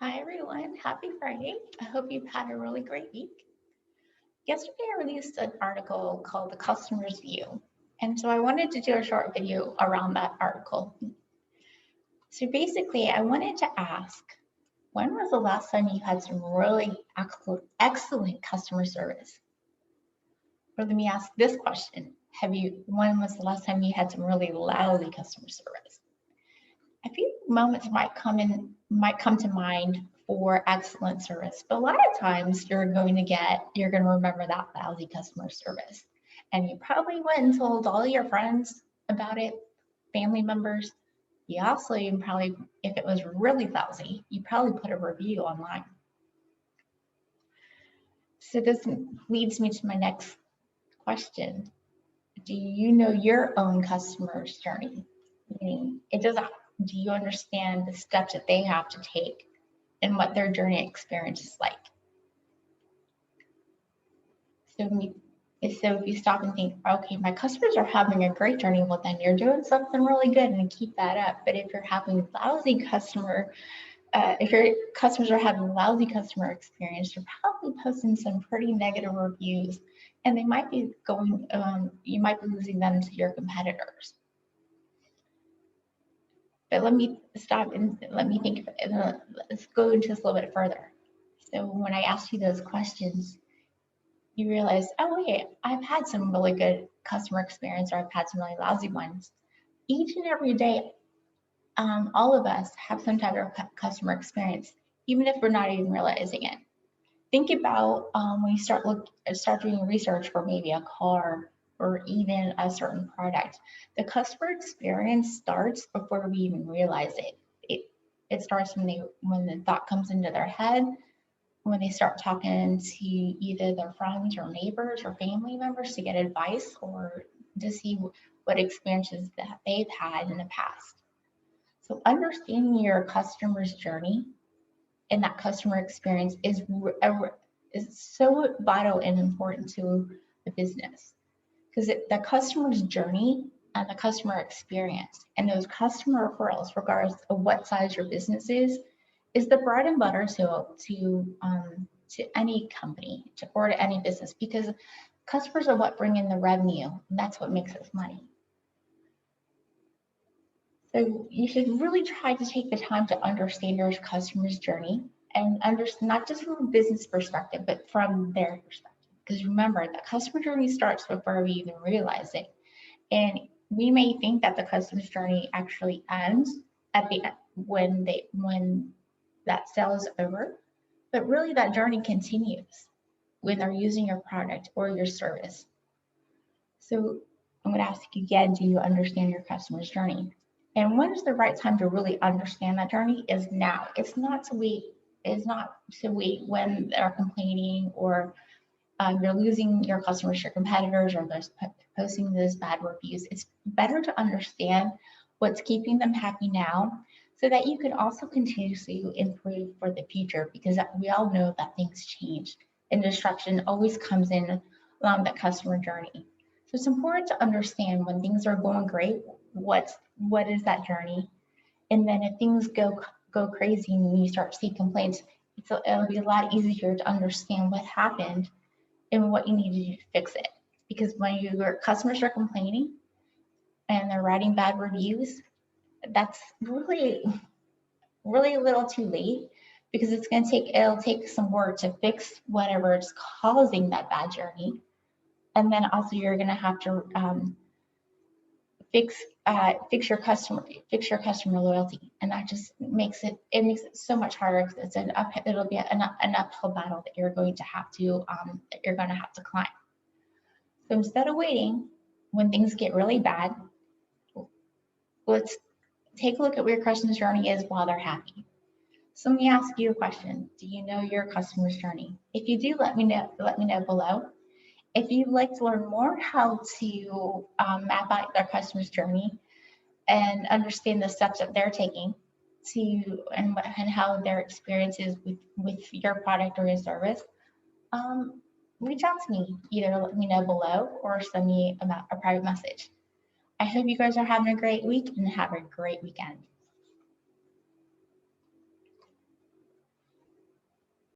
Hi everyone, happy Friday. I hope you've had a really great week. Yesterday I released an article called The Customer's View. And so I wanted to do a short video around that article. So basically, I wanted to ask, when was the last time you had some really excellent customer service? Or let me ask this question. When was the last time you had some really lousy customer service? A few moments might come to mind for excellent service, but a lot of times you're going to remember that lousy customer service, and you probably went and told all your friends about it, family members. You also even probably, if it was really lousy, you probably put a review online. So this leads me to my next question. Do you know your own customer's journey? Meaning, do you understand the steps that they have to take and what their journey experience is like? So if you stop and think, okay, my customers are having a great journey, well, then you're doing something really good and keep that up. But if you're having if your customers are having lousy customer experience, you're probably posting some pretty negative reviews, and they might be you might be losing them to your competitors. But let me stop and let me think. Let's go into this a little bit further. So when I asked you those questions, you realize, oh wait, I've had some really good customer experience, or I've had some really lousy ones. Each and every day, all of us have some type of customer experience, even if we're not even realizing it. Think about when you start doing research for maybe a car or even a certain product. The customer experience starts before we even realize it. It starts when the thought comes into their head, when they start talking to either their friends or neighbors or family members to get advice or to see what experiences that they've had in the past. So understanding your customer's journey and that customer experience is so vital and important to the business, because the customer's journey and the customer experience and those customer referrals, regardless of what size your business is the bread and butter to any company or to any business, because customers are what bring in the revenue, and that's what makes us money. So you should really try to take the time to understand your customer's journey and understand not just from a business perspective, but from their perspective. Because remember, the customer journey starts before we even realize it. And we may think that the customer's journey actually ends at the when that sale is over, but really that journey continues when they're using your product or your service. So I'm going to ask you again, do you understand your customer's journey? And when is the right time to really understand that journey is now. It's not to wait. It's not to wait when they're complaining or you're losing your customers to your competitors or they're posting those bad reviews. It's better to understand what's keeping them happy now so that you can also continuously improve for the future, because we all know that things change and disruption always comes in along that customer journey. So it's important to understand when things are going great, what is that journey, and then if things go crazy and you start to see complaints, it'll be a lot easier to understand what happened and what you need to do to fix it. Because when your customers are complaining and they're writing bad reviews, that's really a little too late, because it'll take some work to fix whatever is causing that bad journey. And then also you're gonna have to fix your customer loyalty, and that just makes it so much harder, because it'll be an uphill battle that you're going to have to climb. So instead of waiting when things get really bad, let's take a look at where your customer's journey is while they're happy. So let me ask you a question. Do you know your customer's journey? If you do, let me know below. If you'd like to learn more how to map out their customer's journey and understand the steps that they're taking and how their experience is with your product or your service, reach out to me. Either let me know below or send me a private message. I hope you guys are having a great week and have a great weekend.